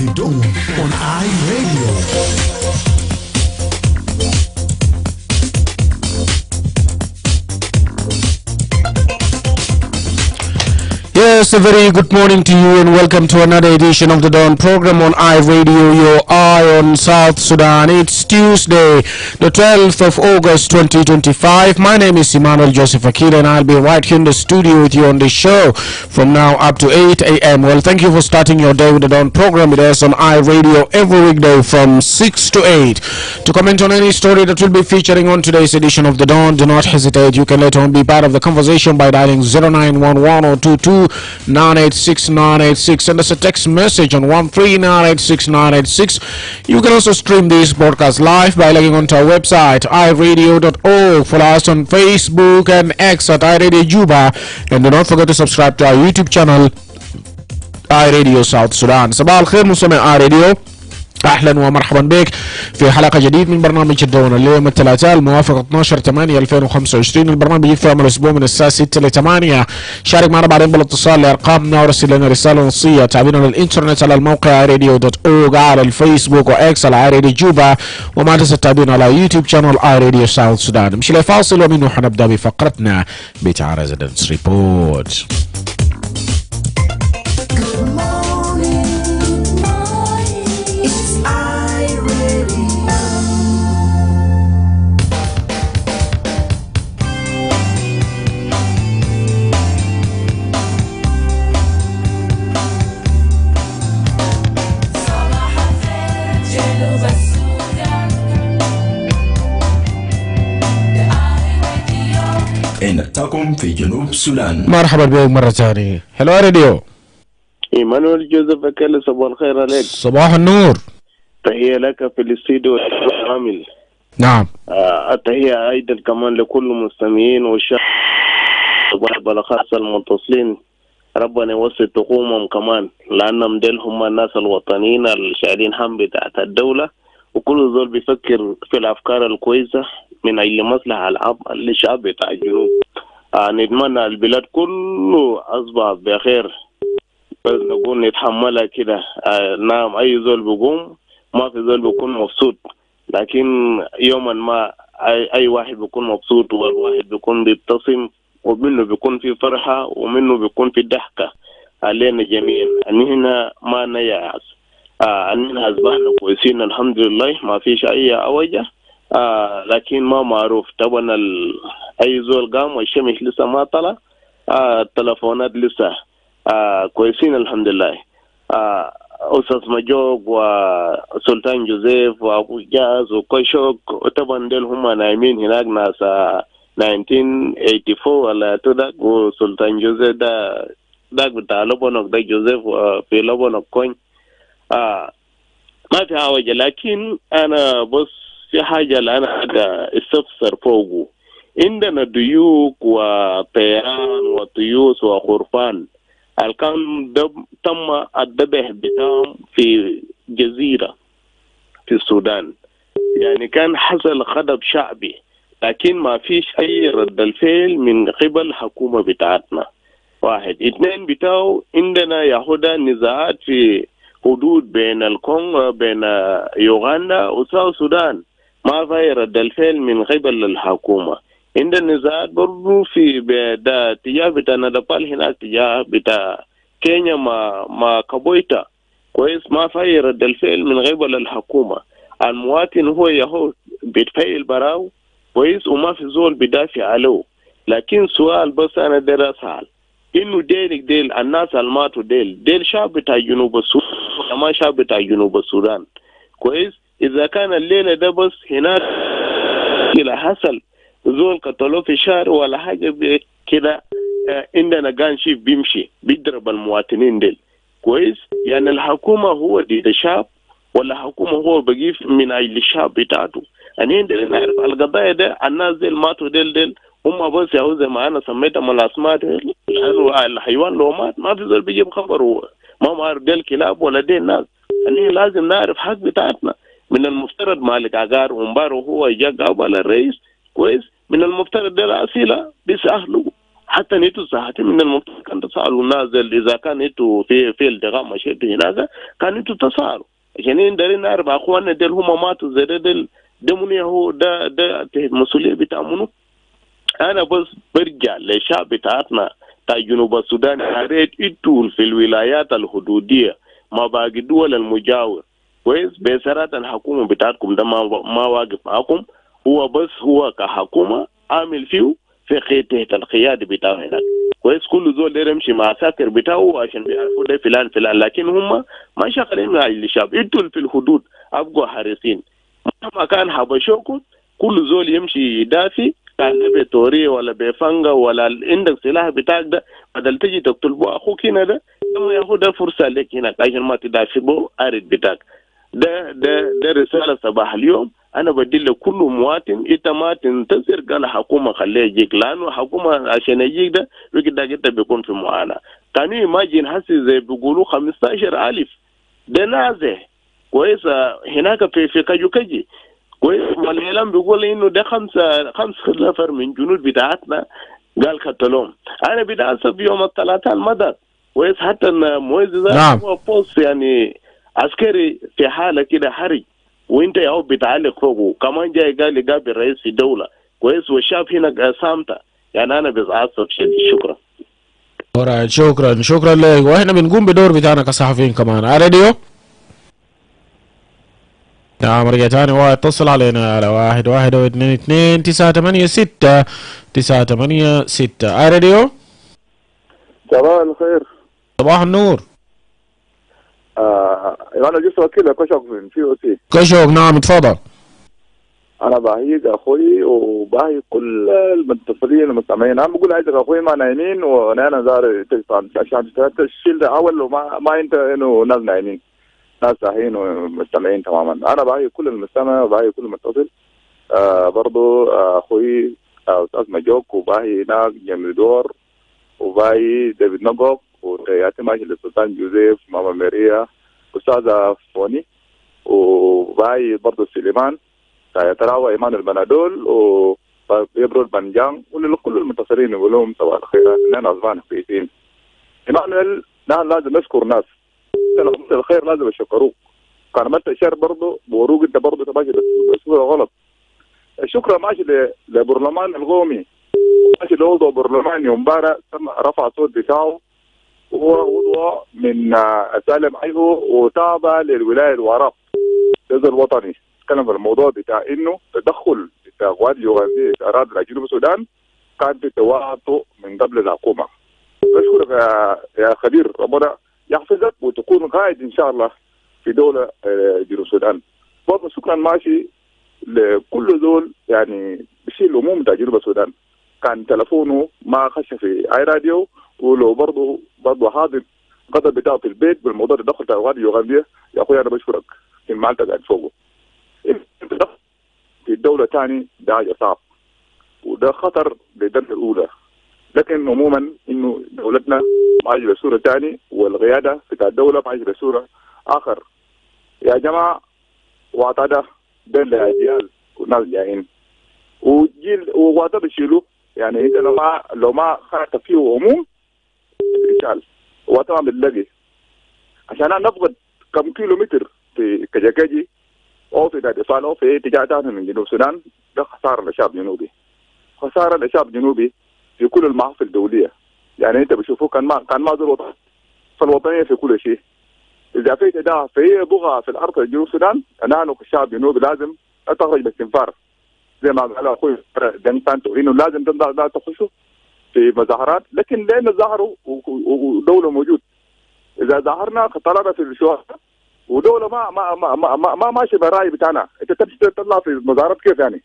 The Dawn on iRadio. Yes, a very good morning to you and welcome to another edition of the Dawn program on iRadio, your eye on South Sudan. It's Tuesday, the 12th of August 2025. My name is Emmanuel Akile and I'll be right here in the studio with you on the show from now up to 8 a.m. Well, thank you for starting your day with the Dawn program. It is on iRadio every weekday from 6 to 8. To comment on any story that will be featuring on today's edition of the Dawn, do not hesitate. You can later on be part of the conversation by dialing 0911 or 22 986 Send us a text message on 13986 You can also stream this broadcast live by logging onto our website iRadio.org. Follow us on Facebook and X at iRadio Juba, and do not forget to subscribe to our YouTube channel iRadio South Sudan. صباح الخير مستمع iRadio، اهلا ومرحبا بك في حلقه جديد من برنامج الدون. اليوم الثلاثاء الموافق 12/8/2025. البرنامج يجي في عمل الاسبوع من الساعه 6 ل 8. شارك معنا بعدين بالاتصال لارقامنا ورسل لنا رساله نصيه. تابعونا على الانترنت على الموقع iRadio.org، على الفيسبوك واكس على iRadio جوبا، وما تنسى تتابعونا على يوتيوب شانل iRadio ساوث سودان. نمشي لفاصل ومنه حنبدا بفقرتنا بتاع ريزيدنس ريبورت. نتاكم في جنوب السودان. مرحبا بكم مرة ثانية. هلو راديو. إيمانويل جوزيف أكيل، صباح الخير عليك. صباح النور. تحية لك في الاستديو العامل. نعم. تحية أيضا كمان لكل المستمعين والشعب بالأخص المتصلين. ربنا يوسع تقومهم كمان، لأنهم ديل هم الناس الوطنيين الشايلين هم بتاعت الدولة، وكل زول بيفكر في الأفكار الكويسة من أجل مصلحة للشعب بتاع الجنوب. نتمنى البلاد كله أصبح بخير، بس نقول نتحملها كده. نعم، أي زول بيقوم ما في زول بيكون مبسوط، لكن يوما ما أي واحد بيكون مبسوط، والواحد بيكون بيبتسم، ومنه بيكون في فرحة ومنه بيكون في ضحكة علينا جميعا. أننا ما نيأس، أننا أصبحنا كويسين الحمد لله، ما فيش أي أوجه. لكن ما معروف طبعا أي زول قام والشمس لسه ما طلع. التلفونات لسه كويسين الحمد لله. أستاذ مجوق وسلطان جوزيف وأبو جاز وكوشوك طبعا دول هم نايمين هناك، ناس 1984 ولا تدك، وسلطان جوزيف ده بتاع لبنان، ده جوزيف في لبنان كوين. ما في حاجة، لكن أنا بس في حاجة اللي أنا استفسر فوقه. عندنا ديوك وطيران وطيوس وخرفان الكان تم الذبح بتاعهم في جزيرة في السودان، يعني كان حصل غضب شعبي، لكن ما فيش أي رد الفعل من قبل الحكومة بتاعتنا. واحد اثنين بتاعه، عندنا يهودا نزاعات في حدود بين الكونغو بين يوغندا وساوث السودان، ما في رد الفعل من قبل الحكومة. عندنا نزاعات برضو في تجاه بتاع نيبال، هناك تجاه بتاع كينيا ما كابويتا، كويس، ما في رد الفعل من قبل الحكومة. المواطن هو يهو بيتفاعل براو، كويس، وما في زول بدافع عليه. لكن سؤال بس أنا داير أسأل، إنه ديل الناس الماتوا ديل شعب بتاع جنوب السودان، ما شعب بتاع جنوب السودان، كويس. إذا كان الليلة ده بس هناك إلى حصل زول قتلوه في شهر ولا حاجة كده، عندنا كان شيء بيمشي بيضرب المواطنين ديل، كويس. يعني الحكومة هو ضد الشعب ولا الحكومة هو بقي من أجل الشعب بتاعته؟ يعني عندنا نعرف القضايا ده. الناس ديل ماتوا ديل هم بس يهو زي ما أنا سميتهم الأسماء، لأنه الحيوان لو مات ما في زول بيجيب خبره، ما معرف ديل كلاب ولا ديل ناس. يعني لازم نعرف حق بتاعتنا. من المفترض مالك عقار ومبارو هو جا قابل الرئيس، كويس، من المفترض ده الأسئلة بيسألوا حتى نيتو ساعات من المفترض كان تسألوا الناس إذا كان نيتو في التغام مشيتوا هناك كان نيتو تسألوا عشان ندري نعرف أخواننا ديل هم ماتوا زي ديل دمني هو ده المسؤولية بتاعمنه. أنا بس برجع للشعب بتاعتنا تا جنوب السودان أريد يدخل في الولايات الحدودية ما باقي دول المجاور كويس بسرعة الحكومة بتاعتكم ده ما واقف معكم هو بس هو كحكومة عامل فيه في خيته القيادة بتاعه هناك كويس كل زول ده يمشي مع ساكر بتاعه عشان بيعرفوا ده فلان فلان لكن هم ما شغالين مع الشعب يدخل في الحدود أبقوا حريصين مهما كان حبشوكم كل زول يمشي يدافي كان بتوريه ولا بفنجا ولا عندك سلاح بتاعك ده بدل تجي تقتل بو اخوك هنا ده لما ياخد فرصه لك هنا عشان ما تدافع بو ارد بتاعك ده رساله صباح اليوم انا بدي لكل مواطن انت ما تنتظر قال حكومه خليه يجيك لانه حكومه عشان يجيك ده بيقدر انت بيكون في معاناه كانوا يماجن حسي زي بيقولوا 15,000 ده نازه كويس هناك في كاجي والإعلام بيقول إنه ده خمس نفر من جنود بتاعتنا قال قتلوهم. أنا بتعصب يوم الثلاثاء المدى كويس حتى إن مويز نعم. هو بوست يعني عسكري في حالة كده حرج وأنت يا رب بتعلق فوقه كمان جاي قال لي قابل رئيس في دولة كويس والشاب هنا سامته يعني أنا بتعصب شديد. شكرا. شكرا لك واحنا بنقوم بدور بتاعنا كصحفيين كمان على راديو. نعم رجع تاني واتصل علينا على 11222986 على راديو. صباح الخير. صباح النور. انا جيت وكيل كشك من في او سي. كشك نعم اتفضل. انا بهيج اخوي وبهي كل المتصلين المستمعين. انا بقول عايزك اخوي ما نايمين وانا زار تلفون عشان تشيل ده اول ما انت انه ناس نايمين ناس صاحيين ومستمعين تماما. انا بهي كل المستمع وبهي كل المتصل. برضو اخوي استاذ مجوك وبهي ناس جميل دور وباي ديفيد نقوب وياتي ماشي للسلطان جوزيف ماما ماريا استاذه فوني وباي برضه سليمان تراوى ايمان البنادول ويبرو البنجان وكل المتصلين يقول لهم صباح الخير لنا اصبحنا كويسين. ايمانويل نحن لازم نشكر ناس لو قلت الخير لازم يشكروك كان ما انت شر برضه بوروك انت برضه ماشي بصوره غلط. الشكر ماشي للبرلمان القومي ماشي لوضع برلماني امبارح رفع صوت بتاعه وهو عضو من سالم ايهو وتابع للولايه الوراق الجزء الوطني. تكلم في الموضوع بتاع انه تدخل بتاع قوات يوغنديه في اراضي جنوب السودان كان في تواطؤ من قبل الحكومه. اشكرك يا خبير ربنا يحفظك وتكون قائد ان شاء الله في دوله جنوب السودان. برضه شكرا ماشي لكل زول يعني بشيل الامور بتاع جنوب السودان كان تلفونه ما خش في اي راديو ولو برضه حاضر قدر بتاعه في البيت بالموضوع تدخل تاوغاد يوغنديه. يا اخويا انا بشكرك في ما انت قاعد فوقه. في الدوله ثاني ده حاجه صعب وده خطر بالدرجه الاولى لكن عموما انه دولتنا ماشيه بصوره ثاني والقياده بتاع الدوله ماشيه بصوره اخر. يا جماعه وعطا ده بين الاجيال والناس جايين وجيل وعطا بيشيلوا يعني انت لو ما خرجت فيه عموم رجال وطبعا بنلاقي عشان نفقد كم كيلومتر في كجاكاجي او في دادفال او في اتجاه ثاني من جنوب السودان. ده خساره للشعب الجنوبي خساره للشعب الجنوبي في كل المحافل الدوليه. يعني انت بتشوفوه كان ما زال وطن فالوطنيه في كل شيء. اذا في ده في بغى في الارض جنوب السودان نحن كشعب جنوبي لازم تخرج باستنفار زي ما قال اخوي دنتانتو انه لازم تخشوا في مظاهرات لكن لين ظهروا ودوله موجود. اذا ظهرنا طلعنا في الشوارع ودوله ما ماشي براي بتاعنا انت تمشي تطلع في مظاهرات كيف يعني؟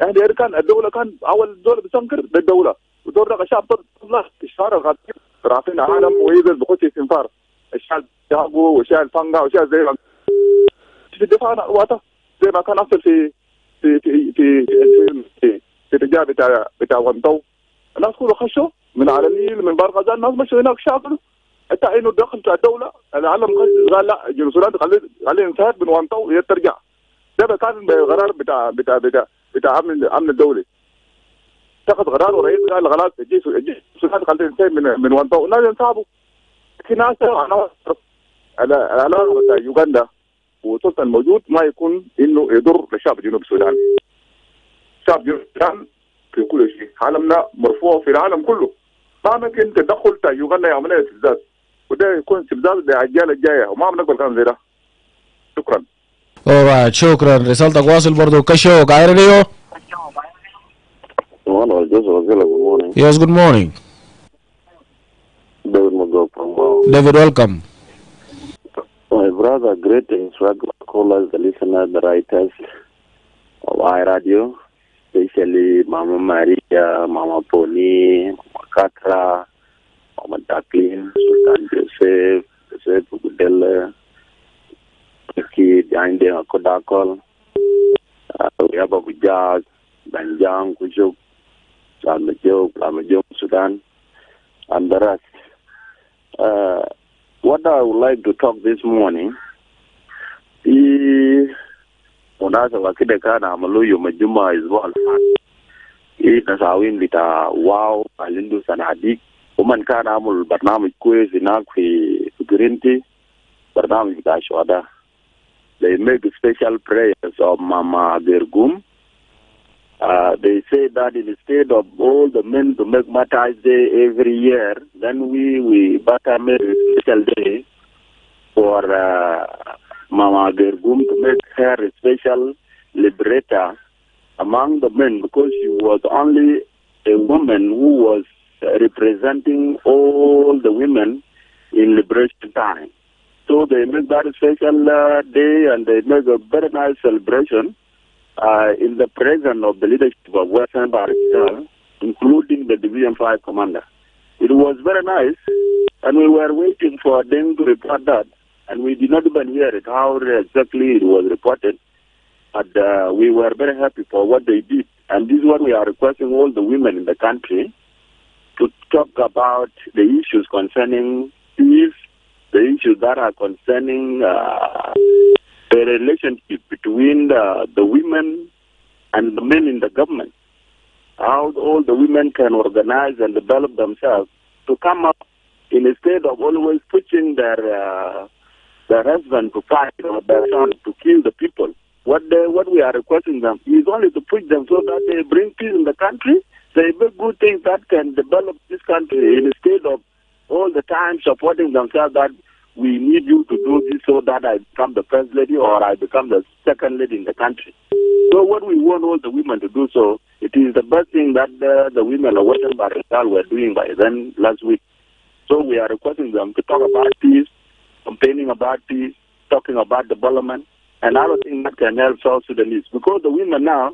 يعني كان الدوله كان اول دوله بتنكر للدوله والدوله الشعب تطلع في الشارع غادي رافعين عالم وينزل بخش استنفار الشعب جابوا وشال فنجا وشال زي ما في الدفاع عن الوطن زي ما كان حصل في في في في في في في الرجال بتاع ونطو. الناس كلها خشوا من على النيل من بار غزال الناس مشوا هناك شافوا حتى انه دخل بتاع الدوله العالم قال لا جنوب السودان خليه انسحب من ونطو وهي ترجع. ده كان بقرار بتاع امن الدولي. اتخذ قرار ورئيس قال خلاص الجيش السودان خلينا ننتهي من وانطه الناس ينصابوا. في ناس العلاقه بتاع يوغندا والسلطه الموجود ما يكون انه يضر لشعب جنوب السودان. شعب جنوب السودان في كل شيء، عالمنا مرفوع في العالم كله. ما ممكن تدخل بتاع يوغندا يعمل لنا استفزاز، وده يكون استفزاز للاجيال الجايه وما بنقبل كلام زي ده. شكرا. alright شكرا. رسالتك واصل برضو كشوك عيريو. Good morning. Yes, good morning. David Mago from David, welcome. My brother, greetings, regular callers, the listeners, the writers of iRadio, especially Mama Maria, Mama Pony, Mama Katra, Mama Jacqueline, Sultan Joseph Gudele, Kid, Jande, Kodakol, we have Abu Jag, Banjang, Kujuk, Lamajok, Sudan, and the rest. What I would like to talk this morning is Unasa Akile kana Maluyo Majuma is one. Nasawin bita wow alindu sanadik. Woman kana amul barnamij kwezi nakwi gurinti barnamij bita shwada. They make special prayers of Mama Gergum. They say that instead of all the men to make Martyrs Day every year, then we make a special day for Mama Gergum to make her a special liberator among the men, because she was only a woman who was representing all the women in liberation time. So they make that special day, and they make a very nice celebration in the presence of the leadership of Western Barrister, including the Division 5 commander. It was very nice, and we were waiting for them to report that, and we did not even hear it, how exactly it was reported. But we were very happy for what they did. And this is what we are requesting all the women in the country to talk about the issues concerning peace, the issues that are concerning the relationship between the women and the men in the government. How all the women can organize and develop themselves to come up instead of always pushing their husband to fight or their son to kill the people. What we are requesting them is only to push them so that they bring peace in the country. They make good things that can develop this country instead of all the time supporting themselves that we need you to do this so that I become the first lady or I become the second lady in the country. So what we want all the women to do, so it is the best thing that the women of Western Barrister were doing by then last week. So we are requesting them to talk about peace, complaining about peace, talking about development, and other things that can help South Sudanese. Because the women now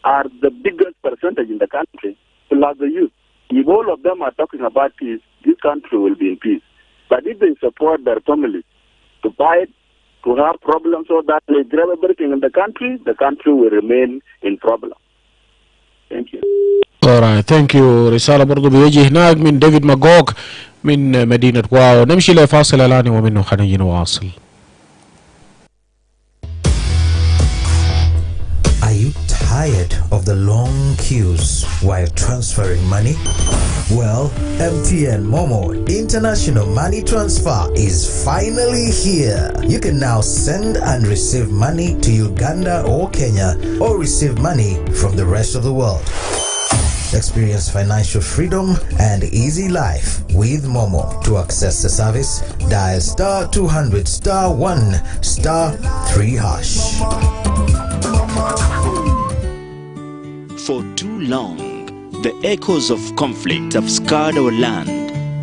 are the biggest percentage in the country, plus the youth. If all of them are talking about peace, this country will be in peace. But if they support their families to fight, to have problems so that they grab everything in the country will remain in problem. Thank you. Alright, thank you. رسالة برضو بيجي هناك من ديفيد ماغوك من مدينة واو. نمشي لفاصل الآن ومنه خلينا نواصل. Are you tired of the long queues while transferring money? Well, MTN Momo International Money Transfer is finally here. You can now send and receive money to Uganda or Kenya, or receive money from the rest of the world. Experience financial freedom and easy life with Momo. To access the service, dial *200 *1 *3 hash. For too long, the echoes of conflict have scarred our land,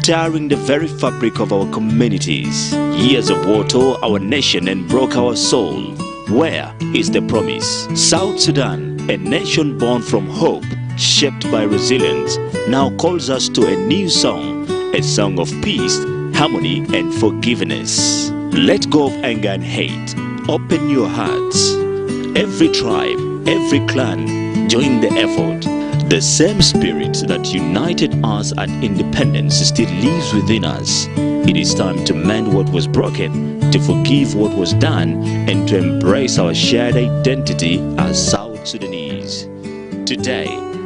tearing the very fabric of our communities. Years of war tore our nation and broke our soul. Where is the promise? South Sudan, a nation born from hope, shaped by resilience, now calls us to a new song, a song of peace, harmony, and forgiveness. Let go of anger and hate. Open your hearts. Every tribe, every clan, join the effort. The same spirit that united us at independence still lives within us. It is time to mend what was broken, to forgive what was done, and to embrace our shared identity as South Sudanese. Today,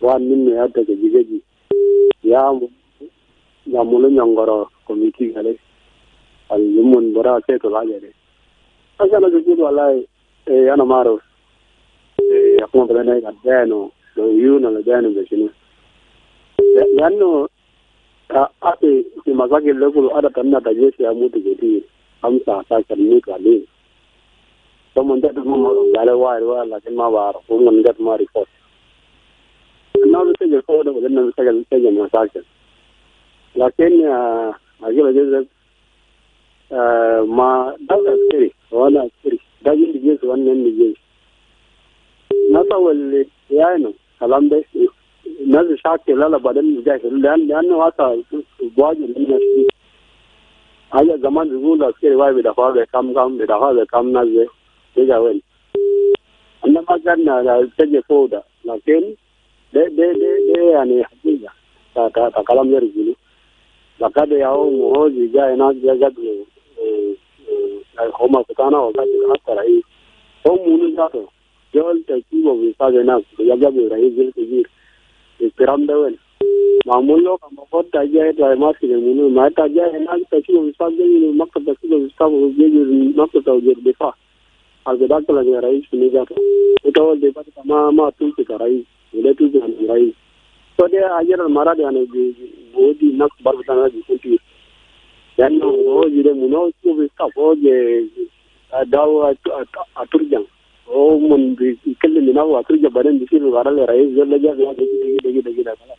wan min ya ta jigeji ya mulu nyongoro committee gale al yumun bora se to la gale asa na jigeji wallahi ana maro akuma bana ga dano do yuna la dano be shinu yanno ate si mazake level ada tanna ta jeshi ya mutu gedi amsa ta kalmi kale to mun da mu gale wa la kin ma ba ko mun da ma report na da take ko da wannan take ma sake lakin Akile jeje ma da kiri wala kiri da yin jeje wannan ne jeje na tawalle yana kalambe na da shake lala badan da jahil dan wata gwaji ne shi aya zaman zula sai wai da fara kam na je ga wen annan magana da take ko da lakin de yani hakika ta kalam yar zulu lakade yao muhoji ga ina ga homa kutana wakati hata rai ko munu dato jol ta kiwo bisa na ya ga rai zil Piramda wen mamulo kama kota jaya tu ayam masih munu mata jaya nak tak cuba bisa jadi maktab tak cuba bisa jadi maktab tahu jadi defa algedak tu lagi rais ni jatuh itu awal defa sama tu kita rais boleh tu jangan rais so dia ajar marah dia ane bodi nak berbutana di sini dan jadi munu cuba bisa dawa aturjang mun kelle mina wa turja badan di sini garal rais jalla jalla degi kala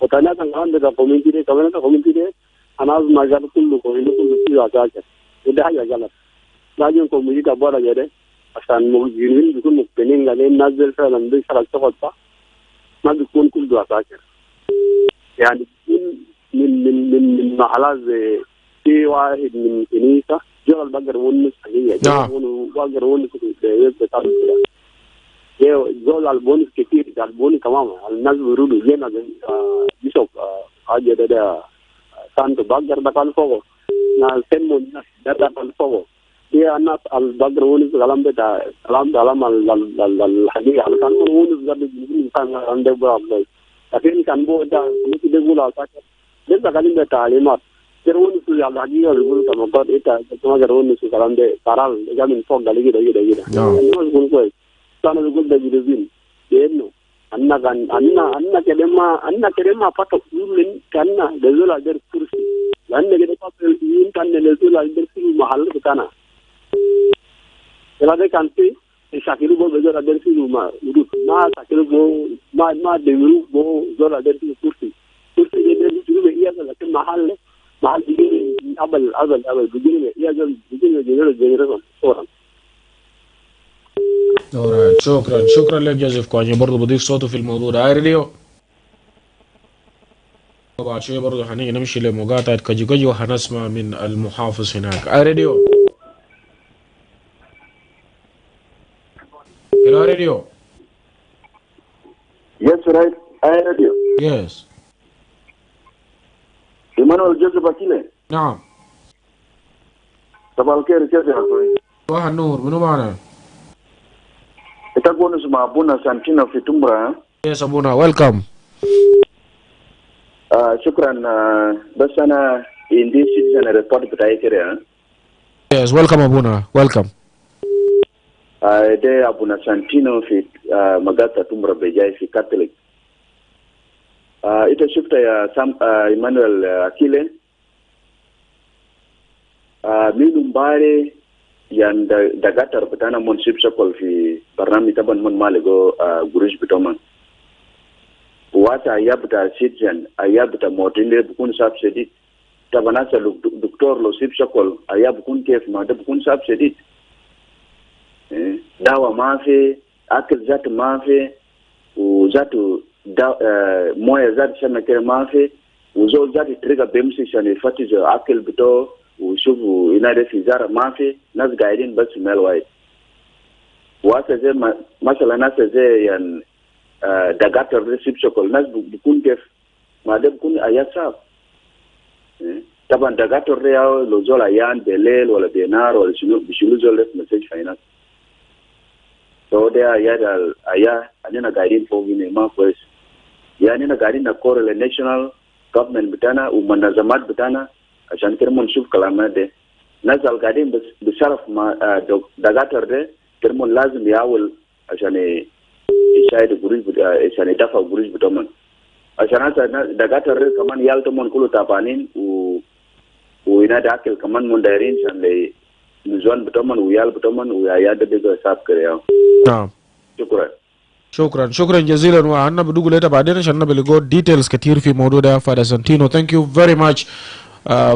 otana kan da community de kamana community de anaz magar kullu ko ini kullu ti aga ka ida ya gala lajin community da bora gede asan mo jirin du kun penin ngale nazil salam bi saral tawta ma bi kun kullu aga ka yani min mahalaz في واحد من كنيسة جرى البقر ونس هي بقر ونس بتاع زول البونس كتير البونس كمان الناس بيرودوا جينا بيشوف حاجة ده سانتو بقر ده كان فوق ناس سمون ده كان فوق هي الناس البقر ونس كلام ده كلام الحقيقة كان ونس ده بيجي كان عنده برا لكن كان بو ده ممكن يقول على ده كلام ده تعليمات Gerwon su ya lagi ya gulu sama kot ita cuma gerwon su kalam de paral jamin fog dali gida no gulu ko sana gulu da gida zin denno anna kedema pato min kanna de zola der kursi lanne gida pato yin kanne de zola der kursi mahal kana ela de kanti shakiru bo zola der kursi ma udut ma shakiru bo ma de bo zola der kursi de de iya la ke mahal mahal begini abal begini ya jam begini generation صورا. Alright, شكرا لك جوزيف كواني برضو بضيف صوته في الموضوع ده راديو بعد شوية برضو هنيجي نمشي لمقاطعة كجي وهنسمع من المحافظ هناك راديو hello radio yes right radio yes Emmanuel Joseph Akile. نعم. صباح الخير كيف يا اخوي؟ صباح النور منو معنا؟ انت تقول اسمه ابونا سانتينو في تمبرا. Yes ابونا welcome. شكرا بس انا in this citizen report بتاعي كده. Yes welcome ابونا welcome. ده ابونا سانتينو في مغاتا تمبرا بجاي في كاثوليك. ita shifta ya Emmanuel Akile minum bare yan da gatar bitana mon ship shakol fi barnami taban mon malego gurush bitoman wata yabta citizen ayabta modinde bukun subsidy tabana sa doktor lo ship shakol ayabukun kef ma da bukun subsidy dawa mafe akil zat mafe uzatu moya zati shana kere mafe uzo zati triga bemsi shana fatizo akil bito ushufu inade fizara mafe nas guiding bas melwai wasa ze masala nasa ze yan dagator receipt chokol nas bukun kef madem kun ayasa taban dagator real lozola yan belel wala benar wala shinu zol message finance so so they are anina guiding for in ma pues ya anina guiding na core national government bitana umanazamat bitana ashan kermon shuf kalama de nazal guiding bisharaf ma dagatar de kermon lazim yawul ashan ishayde gurij ashan dafa gurij bitoman ashan asa dagatar kaman yaltomon kulu tapanin u ina da akil kaman mun dairin shan le نزوان بتمن ويال بتمن وياياد بيجا حساب كريا. نعم. شكرا. شكرا جزيلا وأنا بدو ليتا بعدين عشان نبلغ details كتير في موضوع ده Father Santino. Thank you very much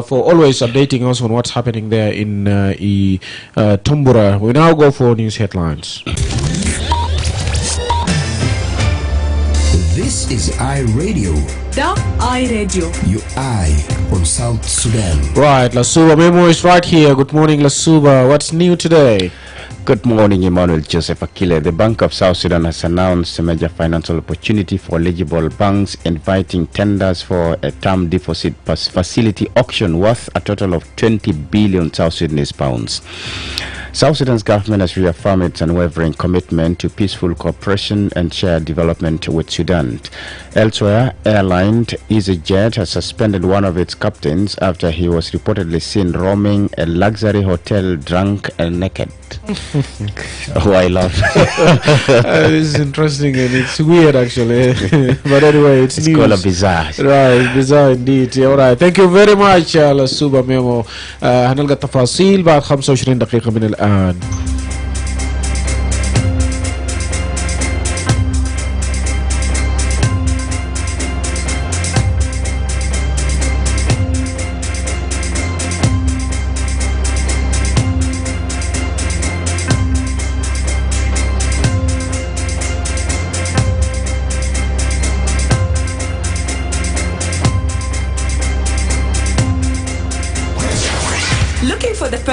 for always updating us on what's happening there in Tumbura. We now go for news headlines. This is iRadio. The iRadio. Your eye on South Sudan. Right, Lasuba Memo is right here. Good morning, Lasuba. What's new today? Good morning, Emmanuel Joseph Akile. The Bank of South Sudan has announced a major financial opportunity for eligible banks, inviting tenders for a term deposit facility auction worth a total of 20 billion South Sudanese pounds. South Sudan's government has reaffirmed its unwavering commitment to peaceful cooperation and shared development with Sudan. Elsewhere, airline EasyJet has suspended one of its captains after he was reportedly seen roaming a luxury hotel drunk and naked. Oh, I love this is interesting and it's weird actually. But anyway, it's news. Called a bizarre. Right, bizarre indeed. All right, thank you very much لسوبا ميمو. هنلقى التفاصيل بعد 25 دقيقة من الآن.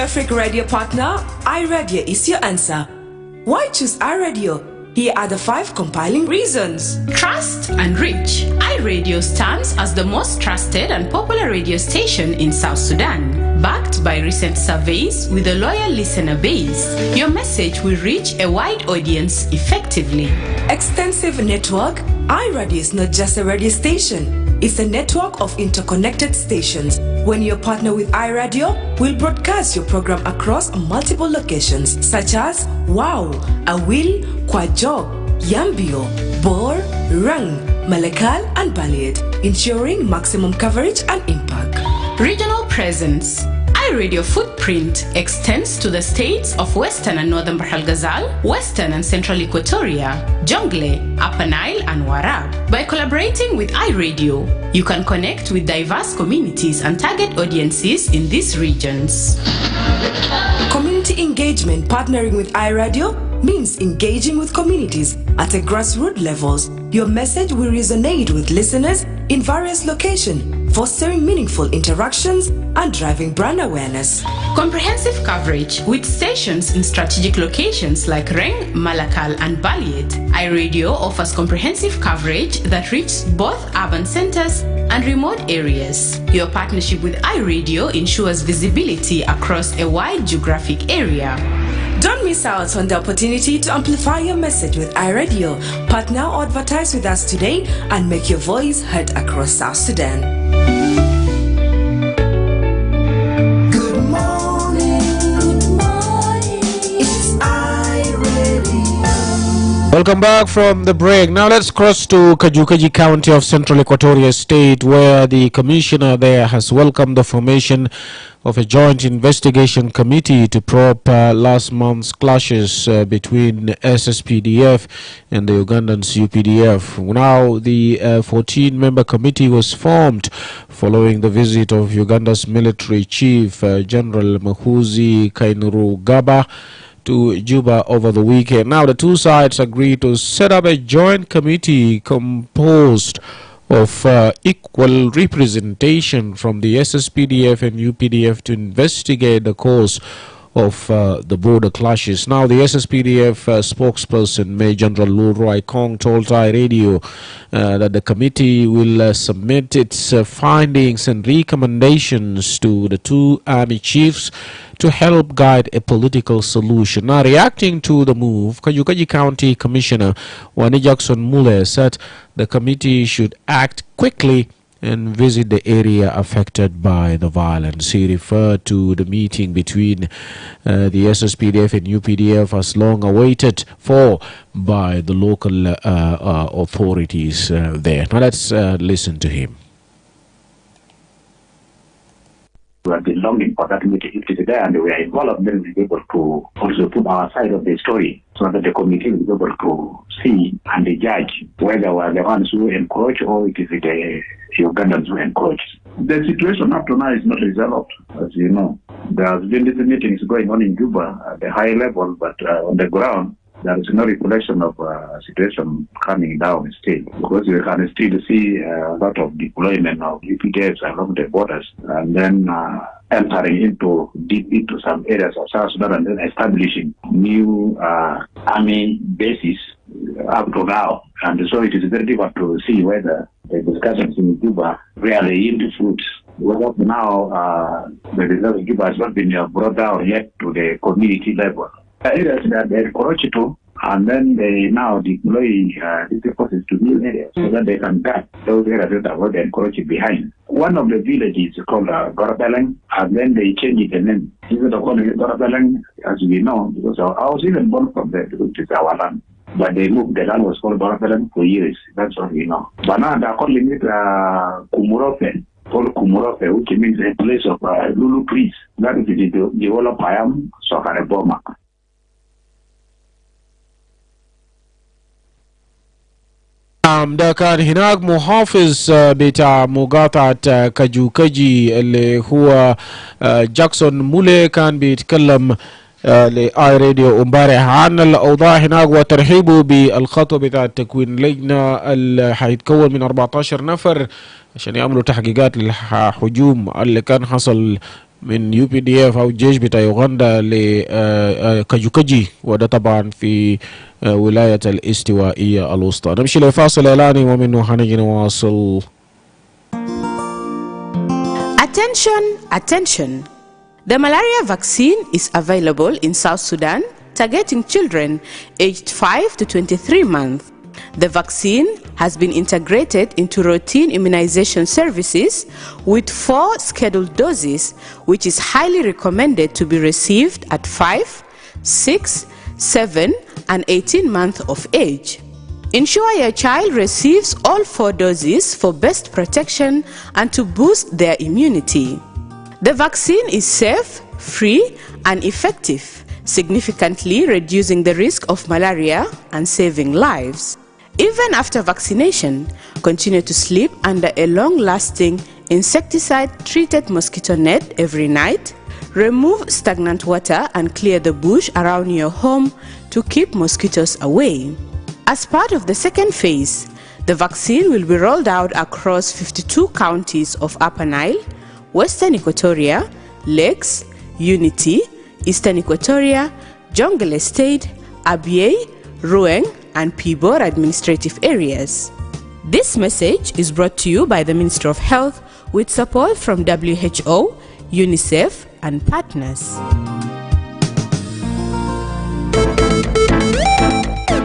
Perfect radio partner, iRadio is your answer. Why choose iRadio? Here are the 5 compiling reasons. Trust and reach. iRadio stands as the most trusted and popular radio station in South Sudan. Backed by recent surveys with a loyal listener base, your message will reach a wide audience effectively. Extensive network. iRadio is not just a radio station. It's a network of interconnected stations. When you partner with iRadio, we'll broadcast your program across multiple locations such as Wow, Awil, Kwajok, Yambio, Bor, Rang, Malakal, and Balad, ensuring maximum coverage and impact. Regional presence. iRadio footprint extends to the states of Western and Northern Bahr el Ghazal, Western and Central Equatoria, Jonglei, Upper Nile, and Warab. By collaborating with iRadio, you can connect with diverse communities and target audiences in these regions. Community engagement. Partnering with iRadio means engaging with communities at a grassroots levels. Your message will resonate with listeners in various locations, fostering meaningful interactions and driving brand awareness. Comprehensive coverage with stations in strategic locations like Reng, Malakal, and Balad. iRadio offers comprehensive coverage that reaches both urban centers and remote areas. Your partnership with iRadio ensures visibility across a wide geographic area. Don't miss out on the opportunity to amplify your message with iRadio. Partner or advertise with us today and make your voice heard across South Sudan. Good morning, it's iRadio. Welcome back from the break. Now let's cross to Kajukeji County of Central Equatoria State, where the commissioner there has welcomed the formation of a joint investigation committee to probe last month's clashes between SSPDF and the Ugandans UPDF. Now the 14-member committee was formed following the visit of Uganda's military chief General Muhoozi Kainerugaba to Juba over the weekend. Now the two sides agreed to set up a joint committee composed of equal representation from the SSPDF and UPDF to investigate the cause of the border clashes. Now, the SSPDF spokesperson, Major General Luroy Kong, told Thai Radio that the committee will submit its findings and recommendations to the two army chiefs to help guide a political solution. Now, reacting to the move, Kajukaji County Commissioner Wani Jackson Mule said the committee should act quickly and visit the area affected by the violence. He referred to the meeting between the SSPDF and UPDF as long awaited for by the local authorities there. Now let's listen to him. We have been longing for that meeting. If it is there and we are involved, then we'll be able to also put our side of the story so that the committee will be able to see and judge whether we are the ones who encroach or it is the Ugandans who encroach. The situation up to now is not resolved, as you know. There has been these meetings going on in Juba at the high level, but on the ground, there is no recollection of situation coming down still, because you can still see a lot of deployment of UPDFs along the borders, and then entering deep into some areas of South Sudan, and then establishing new army bases up to now. And so it is very difficult to see whether the discussions in Juba really yield fruits. Well, now the result of Juba has not been brought down yet to the community level. Areas that they encroach to, and then they now deploy these forces to new areas so that they can guard those areas that were encroaching behind. One of the villages is called Gorabeleng, and then they changed the name. Instead of calling it Gorabeleng, as we know, because I was even born from there, because it's our land. But they moved, the land was called Gorabeleng for years, that's what we know. But now they're calling it Kumurofe. Called Kumurofe, which means a place of Lulu priests. That is the Jewola Payam Sokareboma. ده كان هناك محافظ بتاع مقاطعة كاجوكاجي اللي هو جاكسون مولي كان بيتكلم لآي راديو امبارح عن الأوضاع هناك وترحيبه بالخطوة بتاع تكوين لجنة اللي حيتكون من 14 نفر عشان يعملوا تحقيقات للهجوم اللي كان حصل من UPDF أو الجيش بتاع يوغندا لكاجوكاجي، وده طبعا في ولاية الاستوائية الوسطى. نمشي لفاصل إعلاني ومنه حنجي نواصل. Attention, attention. The malaria vaccine is available in South Sudan, targeting children aged 5 to 23 months. The vaccine has been integrated into routine immunization services with 4 scheduled doses, which is highly recommended to be received at 5, 6, 7, and 18 months of age. Ensure your child receives all 4 doses for best protection and to boost their immunity. The vaccine is safe, free, and effective, significantly reducing the risk of malaria and saving lives. Even after vaccination, continue to sleep under a long-lasting insecticide-treated mosquito net every night. Remove stagnant water and clear the bush around your home to keep mosquitoes away. As part of the second phase, the vaccine will be rolled out across 52 counties of Upper Nile, Western Equatoria, Lakes, Unity, Eastern Equatoria, Jonglei State, Abyei, Rueng, and Pibor administrative areas. This message is brought to you by the Ministry of Health with support from WHO, UNICEF, and partners.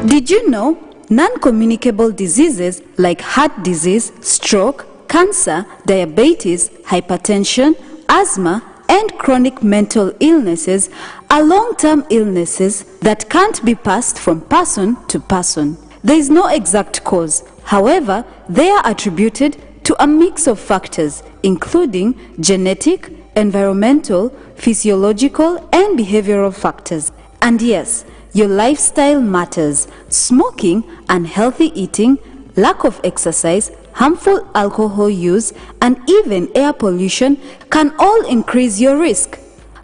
Did you know non-communicable diseases like heart disease, stroke, cancer, diabetes, hypertension, asthma, and chronic mental illnesses are long-term illnesses that can't be passed from person to person? There is no exact cause. However, they are attributed to a mix of factors, including genetic, environmental, physiological, and behavioral factors. And yes, your lifestyle matters. Smoking, unhealthy eating, lack of exercise, harmful alcohol use, and even air pollution can all increase your risk.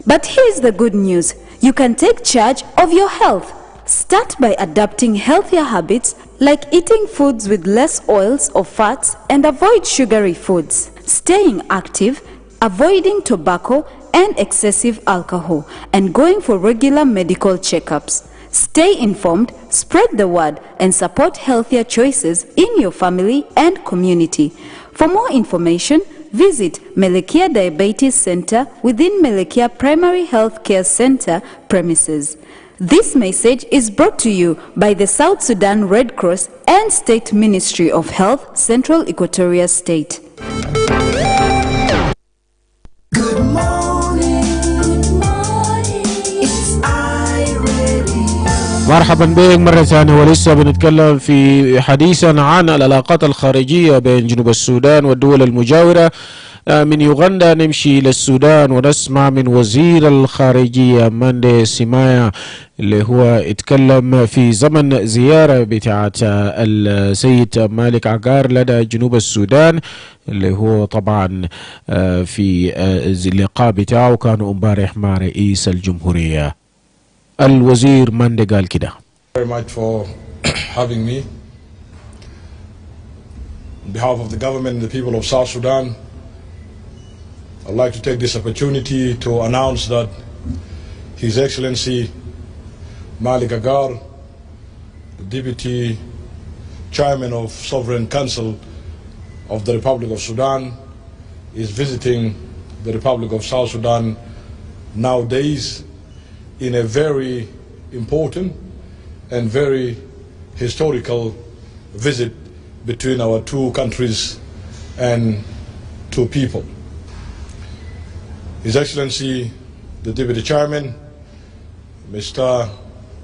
But here's the good news. You can take charge of your health. Start by adopting healthier habits like eating foods with less oils or fats and avoid sugary foods. Staying active, avoiding tobacco, and excessive alcohol, and going for regular medical checkups. Stay informed, spread the word, and support healthier choices in your family and community. For more information, visit Melekia Diabetes Center within Melekia Primary Health Care Center premises. This message is brought to you by the South Sudan Red Cross and State Ministry of Health, Central Equatoria State. Good morning, it's iRadio. مرحبا بك مرة ثانية، ولسه بنتكلم في حديثا عن العلاقات الخارجية بين جنوب السودان والدول المجاورة. من يوغندا نمشي للسودان ونسمع من وزير الخارجية ماندي سيمايا اللي هو اتكلم في زمن زيارة بتاعت السيد مالك عقار لدى جنوب السودان، اللي هو طبعا في اللقاء بتاعه كانوا امبارح مع رئيس الجمهورية. الوزير ماندي قال كده. Very much for having me. On behalf of the government and the people of South Sudan, I'd like to take this opportunity to announce that His Excellency Malik Agar, the Deputy Chairman of Sovereign Council of the Republic of Sudan, is visiting the Republic of South Sudan nowadays in a very important and very historical visit between our two countries and two people. His Excellency, the Deputy Chairman, Mr.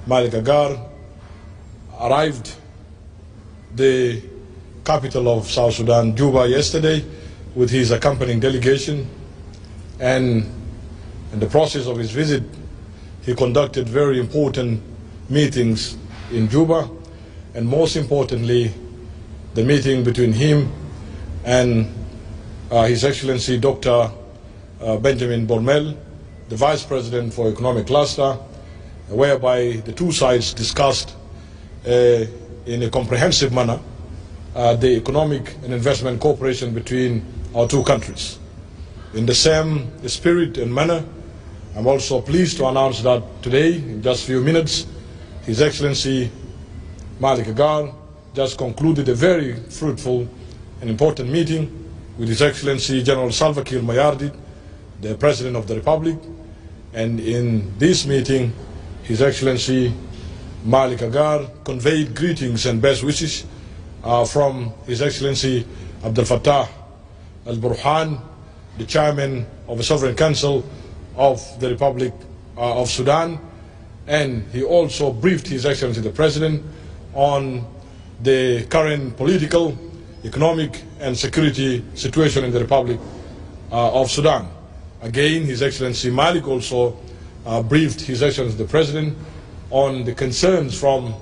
Malik Agar, arrived the capital of South Sudan, Juba, yesterday with his accompanying delegation, and in the process of his visit, he conducted very important meetings in Juba, and most importantly, the meeting between him and His Excellency Dr. Benjamin Bormel, the Vice President for Economic Cluster, whereby the two sides discussed in a comprehensive manner the economic and investment cooperation between our two countries. In the same spirit and manner, I'm also pleased to announce that today, in just a few minutes, His Excellency Malik Agar just concluded a very fruitful and important meeting with His Excellency General Salva Kiir Mayardit, the President of the Republic, and in this meeting, His Excellency Malik Agar conveyed greetings and best wishes from His Excellency Abdel Fattah al-Burhan, the Chairman of the Sovereign Council of the Republic of Sudan, and he also briefed His Excellency the President on the current political, economic and security situation in the Republic of Sudan. Again, His Excellency Malik also briefed His Excellency the President on the concerns from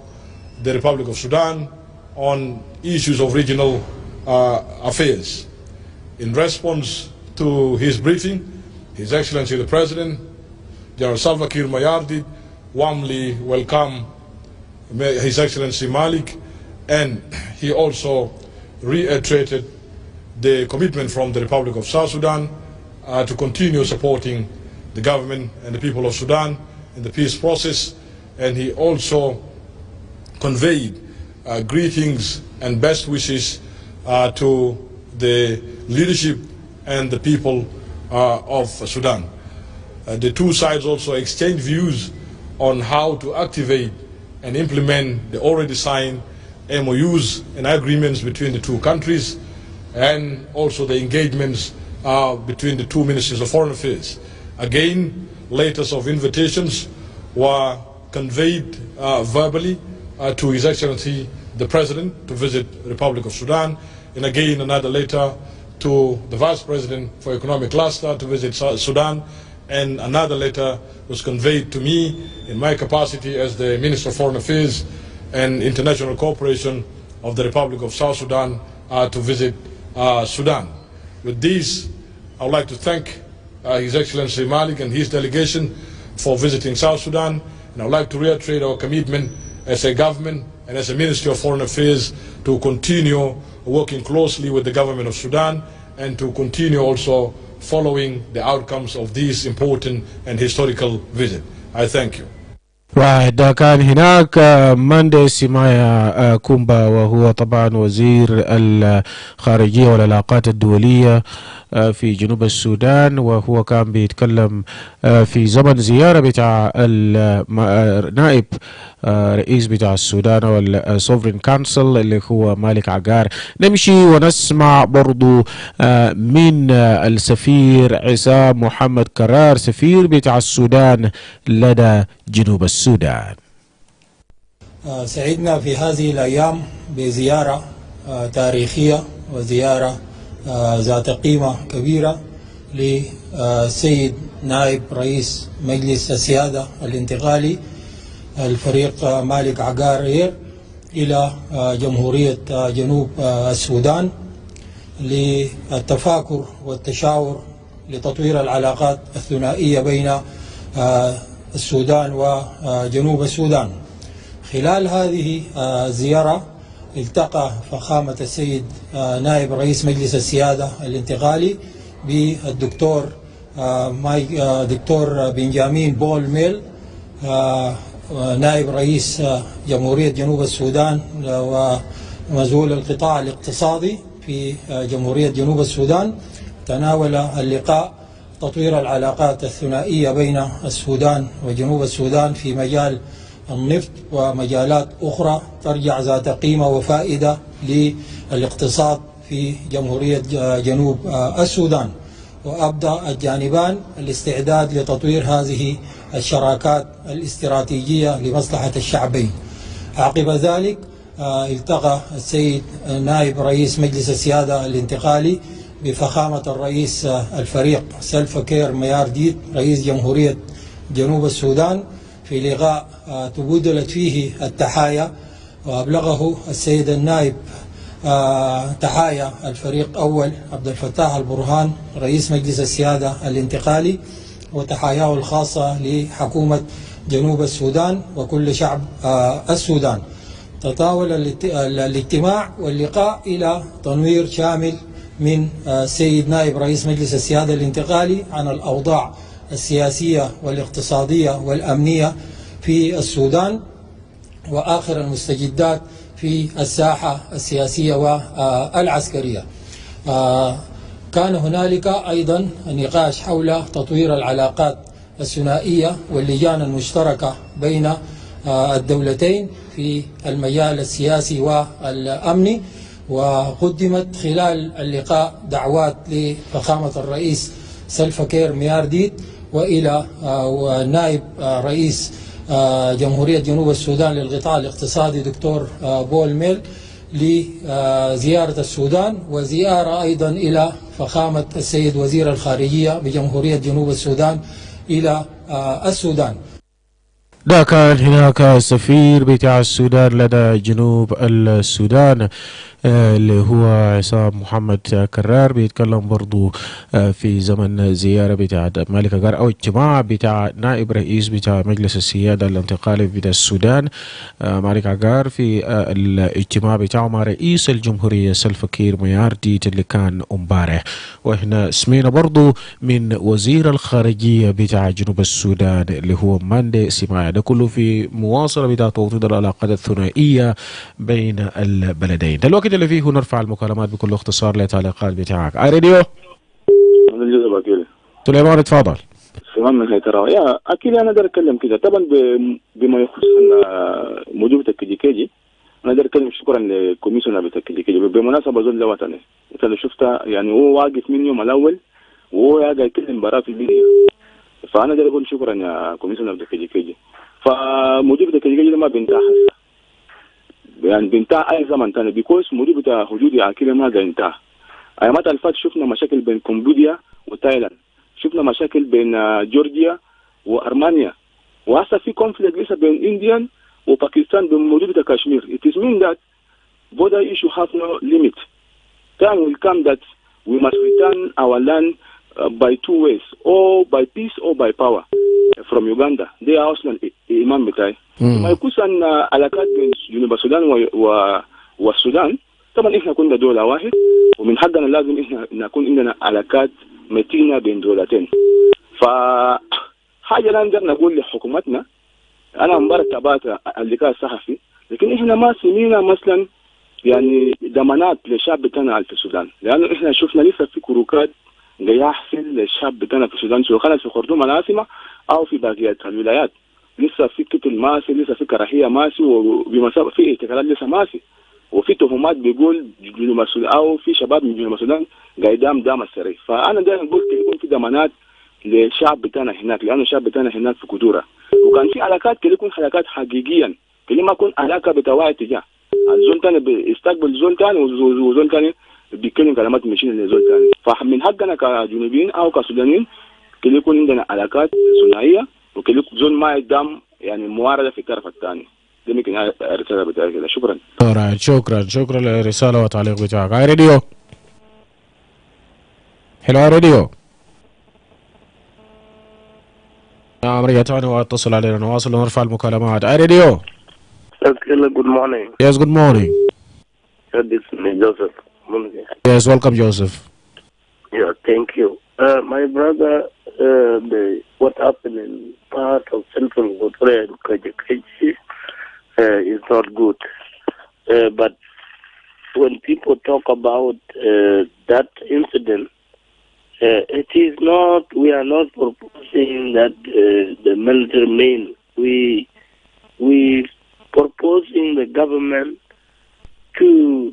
the Republic of Sudan on issues of regional affairs. In response to his briefing, His Excellency the President, General Salva Kiir Mayardit, warmly welcomed His Excellency Malik, and he also reiterated the commitment from the Republic of South Sudan to continue supporting the government and the people of Sudan in the peace process, and he also conveyed greetings and best wishes to the leadership and the people of Sudan. The two sides also exchanged views on how to activate and implement the already signed MOUs and agreements between the two countries, and also the engagements between the two ministries of foreign affairs. Again, letters of invitations were conveyed verbally to His Excellency the President to visit the Republic of Sudan, and again another letter to the Vice President for Economic Cluster to visit Sudan, and another letter was conveyed to me in my capacity as the Minister of Foreign Affairs and International Cooperation of the Republic of South Sudan to visit Sudan. With this, I would like to thank His Excellency Malik and his delegation for visiting South Sudan, and I would like to reiterate our commitment as a government and as a Ministry of Foreign Affairs to continue working closely with the government of Sudan and to continue also following the outcomes of this important and historical visit. I thank you. وده كان هناك ماندي سيمايا كومبا، وهو طبعا وزير الخارجية والعلاقات الدولية في جنوب السودان، وهو كان بيتكلم في زمن زيارة بتاع نائب رئيس بتاع السودان والسوفرين كونسل اللي هو مالك عقار. نمشي ونسمع برضو من السفير عصام محمد كرار، سفير بتاع السودان لدى جنوب السودان. سعدنا في هذه الأيام بزيارة تاريخية وزيارة ذات قيمة كبيرة للسيد نائب رئيس مجلس السيادة الانتقالي الفريق مالك عقار إلى جمهورية جنوب السودان للتفاكر والتشاور لتطوير العلاقات الثنائية بين السودان وجنوب السودان. خلال هذه الزيارة التقى فخامة السيد نائب رئيس مجلس السيادة الانتقالي بالدكتور دكتور بنجامين بول ميل، نائب رئيس جمهورية جنوب السودان ومسؤول القطاع الاقتصادي في جمهورية جنوب السودان. تناول اللقاء تطوير العلاقات الثنائية بين السودان وجنوب السودان في مجال النفط ومجالات أخرى ترجع ذات قيمة وفائدة للاقتصاد في جمهورية جنوب السودان. وأبدأ الجانبان الاستعداد لتطوير هذه الشراكات الاستراتيجية لمصلحة الشعبين. عقب ذلك التقى السيد نائب رئيس مجلس السيادة الانتقالي بفخامة الرئيس الفريق سلفا كير ميارديت رئيس جمهورية جنوب السودان في لقاء تبادلت فيه التحايا، وأبلغه السيد النائب تحايا الفريق أول عبد الفتاح البرهان رئيس مجلس السيادة الانتقالي وتحاياه الخاصة لحكومة جنوب السودان وكل شعب السودان. تطاول الاجتماع واللقاء إلى تنوير شامل من السيد نائب رئيس مجلس السيادة الانتقالي عن الأوضاع السياسية والاقتصادية والأمنية في السودان وآخر المستجدات في الساحة السياسية والعسكرية. كان هنالك أيضا نقاش حول تطوير العلاقات الثنائية واللجان المشتركة بين الدولتين في المجال السياسي والأمني، وقدمت خلال اللقاء دعوات لفخامة الرئيس سلفا كير ميارديت وإلى نائب رئيس جمهورية جنوب السودان للقطاع الاقتصادي دكتور بول ميل لزيارة السودان، وزيارة أيضا إلى فخامة السيد وزير الخارجية بجمهورية جنوب السودان إلى السودان. ده كان هناك السفير بتاع السودان لدى جنوب السودان اللي هو عصام محمد كرار، بيتكلم برضو في زمن زيارة بتاع مالك عقار أو اجتماع بتاع نائب رئيس بتاع مجلس السيادة الانتقالي بتاع السودان مالك عقار في الاجتماع بتاعه مع رئيس الجمهورية سلفا كير ميارديت اللي كان امبارح. واحنا سمينا برضو من وزير الخارجية بتاع جنوب السودان اللي هو ماندي سيمايا. ده كله في مواصلة بتاع توطيد العلاقات الثنائية بين البلدين. دلوقتي اللي فيه نرفع المكالمات بكل اختصار لتعليقات بتاعك. راديو سليمان اتفضل. سليمان من هيتراوي. يا أكيد أنا أقدر أتكلم كده طبعا بما يخص موجودة الكيجي. أنا أقدر أتكلم شكرا للكوميشنر بتاع الكيجي. بالمناسبة زول ده وطني أنت اللي شفتها، يعني هو واقف من يوم الأول وهو قاعد يتكلم برا في الميديا، فأنا أقدر أقول شكرا يا كوميشنر بتاع الكيجي. فموجودة الكيجي ده ما بنتهى يعني بنتهى أي زمن تاني بيكوز موجودة بتاع حدود أكيله ما قاعد ينتهى. أيامات الفات شفنا مشاكل بين كمبوديا وتايلاند، شفنا مشاكل بين جورجيا وأرمينيا، وهسه في كونفليكت لسه بين إنديان وباكستان بموجودة كشمير. It is mean that border issue has no limit. Time will come that we must return our land by two ways, or by peace or by power from Uganda. They are also Imam Bitai. ما يكون علاقات بين جنوب السودان والسودان. طبعا احنا كنا دولة واحد ومن حقنا لازم احنا نكون عندنا علاقات متينا بين دولتين. فحاجة لا نقدر نقول لحكومتنا أنا مرتبات اللقاء الصحفي، لكن إحنا ما سمينا مثلا يعني ضمانات للشعب بتاعنا في السودان، لأنه إحنا شفنا لسه في كروكات جاي يحصل للشعب بتاعنا في السودان، سواء كانت في خرطوم العاصمة أو في باقي الولايات. لسه في قتل ماسي، لسه في كراهية ماسي، وبمسابة في اعتقالات لسه ماسي، وفي تهمات بيقول جنوب السودان أو في شباب من جنوب السودان قاعد دام السري. فأنا دائما قلت يكون في ضمانات للشعب بتاعنا هناك، لأنه الشعب بتاعنا هناك في قدورة، وكان في علاقات كده يكون علاقات حقيقيا، كده ما يكون علاقة بتوعي اتجاه الزول تاني بيستقبل زول تاني وزول تاني بيتكلم كلمات مشين لزول تاني. فمن حقنا كجنوبيين أو كسودانيين كده يكون عندنا علاقات ثنائية، وكده زول ما يدام يعني مواردة في الطرف الثاني. ده ممكن الرسالة بتاعي كده. شكرا. شكرا للرسالة والتعليق بتاعك. هاي راديو. حلو هاي راديو. نعم رجعت تاني واتصل علينا نواصل ونرفع المكالمات. هاي راديو. Akile, good morning. Yes, good morning. This is Joseph. Yes, welcome Joseph. Yeah, thank you. My brother, what happened in part of Central Equatoria and Kajakechi is not good. But when people talk about that incident, it is not, we are not proposing that the military men, we proposing the government to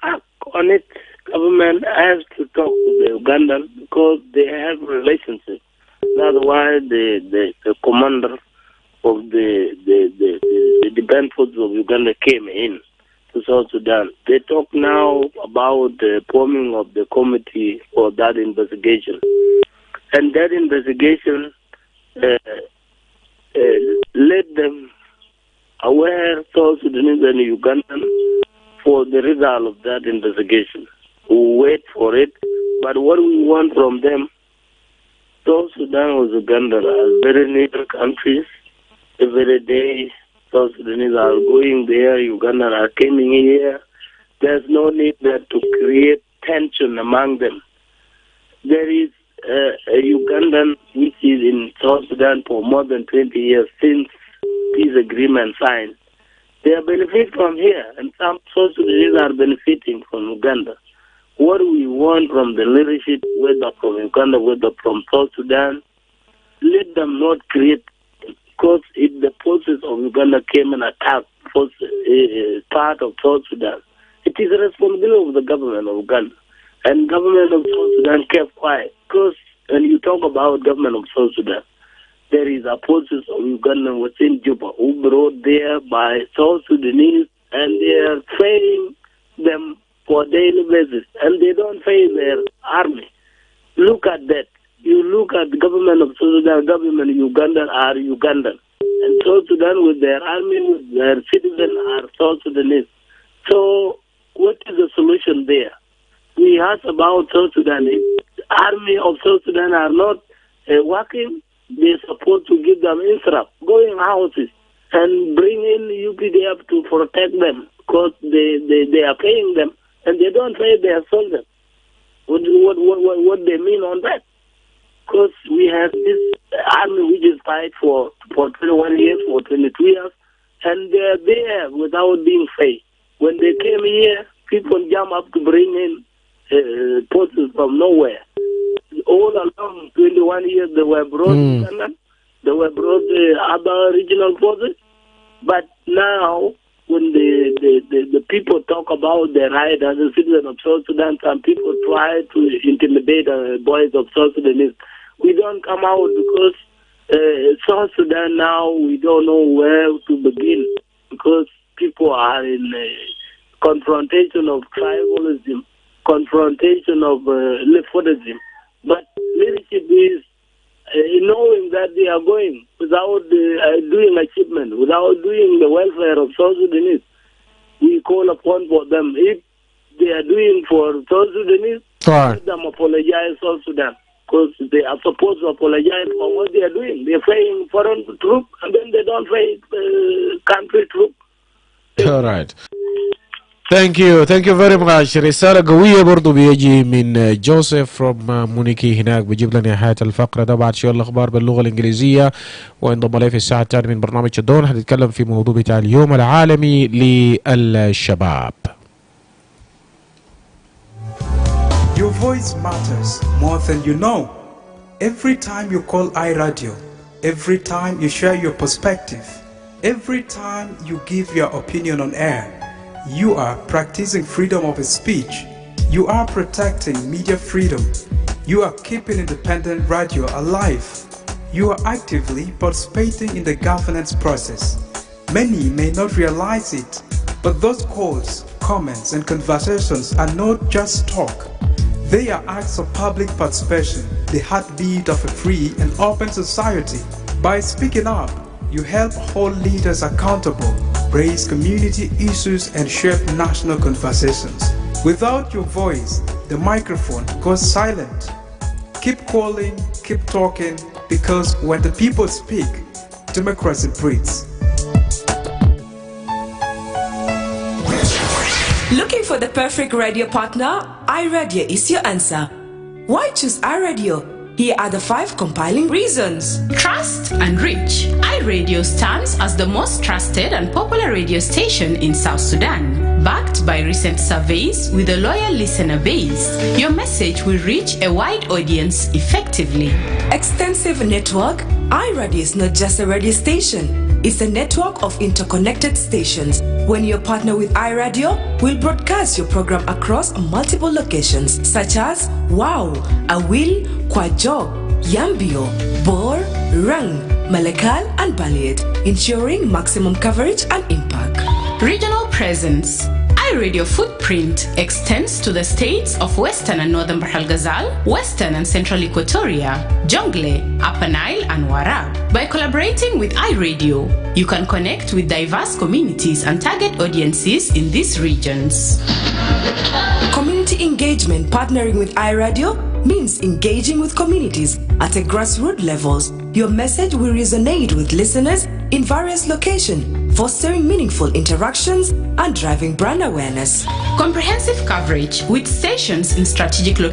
act on it. Government has to talk to the Ugandans because they have relationships. That's why the commander of the defense forces of Uganda came in to South Sudan. They talk now about the forming of the committee for that investigation, and that investigation let them aware South Sudanese and Ugandan for the result of that investigation. We wait for it, but what we want from them, South Sudan and Uganda are very neighbor countries. Every day, South Sudanese are going there, Ugandan are coming here. There's no need there to create tension among them. There is a Ugandan which is in South Sudan for more than 20 years since peace agreement signed. They are benefiting from here, and some South Sudanese are benefiting from Uganda. What we want from the leadership, whether from Uganda, whether from South Sudan, let them not create, because if the forces of Uganda came and attacked part of South Sudan, it is the responsibility of the government of Uganda. And government of South Sudan kept quiet, because when you talk about government of South Sudan, there is a forces of Uganda within Juba who brought there by South Sudanese, and they are paying them for daily basis, and they don't pay their army. Look at that. You look at the government of South Sudan, government of Uganda are Ugandan, and South Sudan with their army, with their citizens are South Sudanese. So what is the solution there? We ask about South Sudan. If the army of South Sudan are not working, they're supposed to give them instruct, go in houses and bring in UPDF to protect them, because they are paying them and they don't pay their soldiers. What they mean on that? Because we have this army which is fight for 21 years, for 22 years, and they're there without being paid. When they came here, people jump up to bring in forces from nowhere. All along 21 years, they were brought they were brought other regional forces. But now, when the people talk about their right as a citizen of South Sudan, some people try to intimidate boys of South Sudanese. We don't come out because South Sudan now, we don't know where to begin, because people are in confrontation of tribalism, confrontation of nepotism. But leadership is knowing that they are going without doing achievement, without doing the welfare of South Sudanese. We call upon for them. If they are doing for South Sudanese, let them apologize South Sudan, because they are supposed to apologize for what they are doing. They are paying foreign troops, and then they don't pay country troops. All right. Thank you very much. رسالة قوية برضو بيجي من جوزيف from مونيكي هناك، بيجيب لنا نهاية الفقرة ده بعد شوية الأخبار باللغة الإنجليزية، وانضم لي في الساعة الثانية من برنامج الدون هنتكلم في موضوع بتاع اليوم العالمي للشباب. Your voice matters more than you know. Every time you call iRadio, every time you share your perspective, every time you give your opinion on air, you are practicing freedom of speech. You are protecting media freedom. You are keeping independent radio alive. You are actively participating in the governance process. Many may not realize it, but those calls, comments, and conversations are not just talk. They are acts of public participation, the heartbeat of a free and open society. By speaking up, you help hold leaders accountable, raise community issues, and shape national conversations. Without your voice, the microphone goes silent. Keep calling, keep talking, because when the people speak, democracy breathes. Looking for the perfect radio partner? iRadio is your answer. Why choose iRadio? Here are the 5 compiling reasons. Trust and reach. iRadio stands as the most trusted and popular radio station in South Sudan. Backed by recent surveys with a loyal listener base, your message will reach a wide audience effectively. Extensive network. iRadio is not just a radio station. It's a network of interconnected stations. When you partner with iRadio, we'll broadcast your program across multiple locations such as Wow, Awil, Kwajok, Yambio, Bor, Rang, Malakal, and Baliet, ensuring maximum coverage and impact. Regional presence. iRadio footprint extends to the states of Western and Northern Bahr el Ghazal, Western and Central Equatoria, Jonglei, Upper Nile, and Warab. By collaborating with iRadio, you can connect with diverse communities and target audiences in these regions. Community engagement. Partnering with iRadio means engaging with communities at a grassroots levels. Your message will resonate with listeners in various locations, fostering meaningful interactions and driving brand awareness. Comprehensive coverage with stations in strategic locations